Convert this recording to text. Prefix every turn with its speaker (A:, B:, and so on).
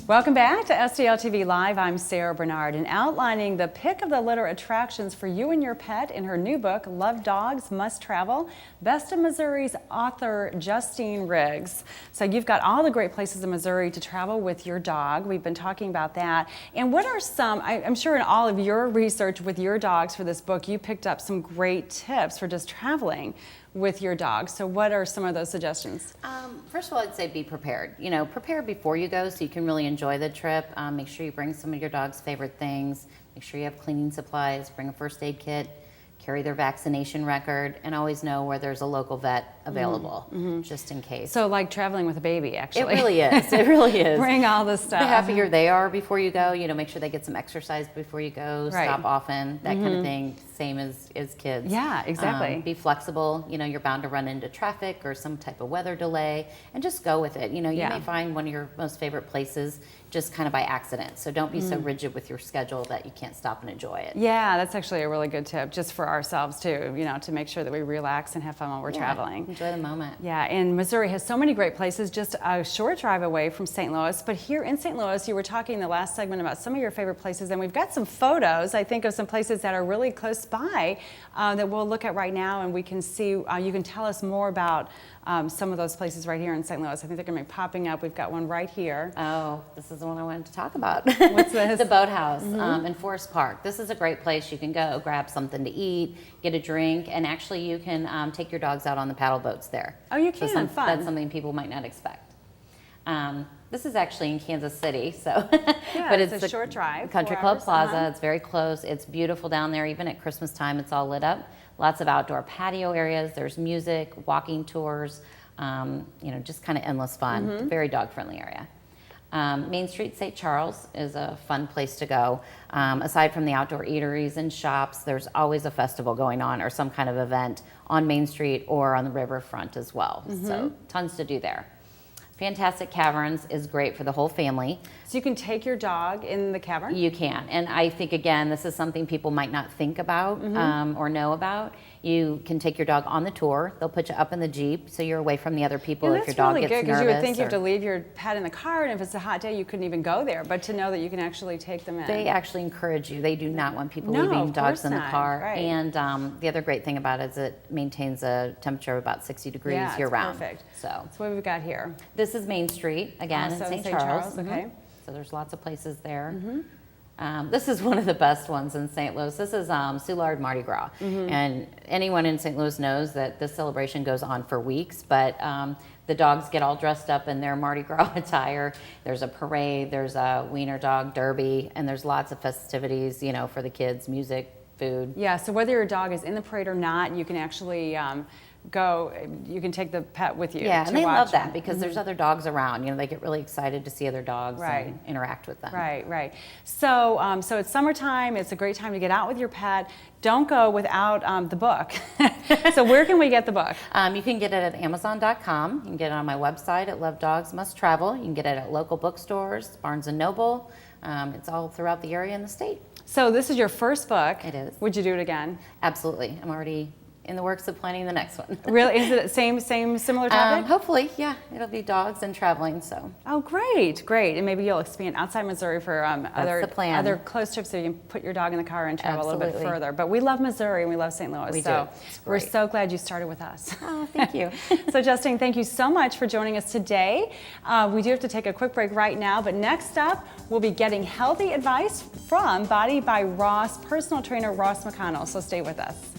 A: Welcome back to STL TV Live. I'm Sarah Bernard, and outlining the pick of the litter attractions for you and your pet in her new book, Love Dogs Must Travel, Best of Missouri's author Justine Riggs. So you've got all the great places in Missouri to travel with your dog. We've been talking about that. And what are some, I'm sure in all of your research with your dogs for this book, you picked up some great tips for just traveling with your dog. So what are some of those suggestions?
B: First of all, I'd say be prepared. You know, prepare before you go so you can really enjoy the trip. Make sure you bring some of your dog's favorite things. Make sure you have cleaning supplies, bring a first aid kit, carry their vaccination record, and always know where there's a local vet available, just in case.
A: So like traveling with a baby, actually.
B: It really is. It really is.
A: Bring all the stuff.
B: The happier they are before you go, you know, make sure they get some exercise before you go,
A: Right.
B: stop often, that kind of thing. Same as kids.
A: Yeah, exactly.
B: Be flexible. You know, you're bound to run into traffic or some type of weather delay, and just go with it. You know, you may find one of your most favorite places just kind of by accident. So don't be so rigid with your schedule that you can't stop and enjoy it.
A: Yeah, that's actually a really good tip, just for ourselves too, you know, to make sure that we relax and have fun while we're traveling.
B: Enjoy the moment.
A: Yeah, and Missouri has so many great places, just a short drive away from St. Louis. But here in St. Louis, you were talking in the last segment about some of your favorite places, and we've got some photos, I think, of some places that are really close by that we'll look at right now, and we can see, you can tell us more about some of those places right here in St. Louis. I think they're going to be popping up. We've got one right here.
B: Oh, this is the one I wanted to talk about.
A: What's this?
B: The Boathouse in Forest Park. This is a great place. You can go grab something to eat, get a drink, and actually you can take your dogs out on the paddle boats there.
A: Oh, you can?
B: So
A: Fun.
B: That's something people might not expect. This is actually in Kansas City, so
A: Yeah,
B: but
A: it's
B: it's
A: a short drive.
B: Country
A: 4
B: Club
A: hours.
B: Plaza. It's very close. It's beautiful down there. Even at Christmas time, it's all lit up. Lots of outdoor patio areas. There's music, walking tours. You know, just kind of endless fun. Very dog-friendly area. Main Street, St. Charles is a fun place to go. Aside from the outdoor eateries and shops, there's always a festival going on or some kind of event on Main Street or on the riverfront as well. So tons to do there. Fantastic Caverns is great for the whole family.
A: So you can take your dog in the cavern?
B: You can, and I think again this is something people might not think about or know about. You can take your dog on the tour. They'll put you up in the Jeep so you're away from the other people if your dog
A: really
B: gets
A: good,
B: nervous.
A: You would think you have to leave your pet in the car, and if it's a hot day you couldn't even go there, but to know that you can actually take them in.
B: They actually encourage you. They do not want people
A: No,
B: leaving
A: of
B: dogs
A: course
B: in the
A: not.
B: car.
A: Right.
B: And the other great thing about it is it maintains a temperature of about 60 degrees
A: Yeah,
B: year
A: it's
B: round.
A: perfect.
B: So
A: That's what we've got here.
B: this is Main Street again in
A: Also
B: St.
A: St.
B: Charles.
A: Okay.
B: So there's lots of places there. This is one of the best ones in St. Louis. This is Soulard Mardi Gras. And anyone in St. Louis knows that this celebration goes on for weeks, but the dogs get all dressed up in their Mardi Gras attire. There's a parade, there's a wiener dog derby, and there's lots of festivities, you know, for the kids, music, food.
A: Yeah, so whether your dog is in the parade or not, you can actually you can take the pet with you.
B: Yeah,
A: to
B: and they
A: watch
B: love that
A: them.
B: because there's other dogs around. You know, they get really excited to see other dogs and interact with them.
A: Right, right. So, so it's summertime. It's a great time to get out with your pet. Don't go without the book. So where can we get the book?
B: You can get it at Amazon.com. You can get it on my website at Love Dogs Must Travel. You can get it at local bookstores, Barnes & Noble. It's all throughout the area and the state.
A: So this is your first book.
B: It is.
A: Would you do it again?
B: Absolutely. I'm already in the works of planning the next one.
A: Really? Is it same similar topic?
B: Hopefully, yeah. It'll be dogs and traveling, so.
A: Oh, great, great. And maybe you'll expand outside Missouri for
B: the plan.
A: other close trips so you can put your dog in the car and travel a little bit
B: Absolutely.
A: further. But we love Missouri and we love St. Louis.
B: We
A: so
B: do. It's
A: we're
B: great.
A: so glad you started with us.
B: Oh, thank you.
A: So Justine, thank you so much for joining us today. We do have to take a quick break right now, but next up, we'll be getting healthy advice from Body by Ross personal trainer Ross McConnell. So stay with us.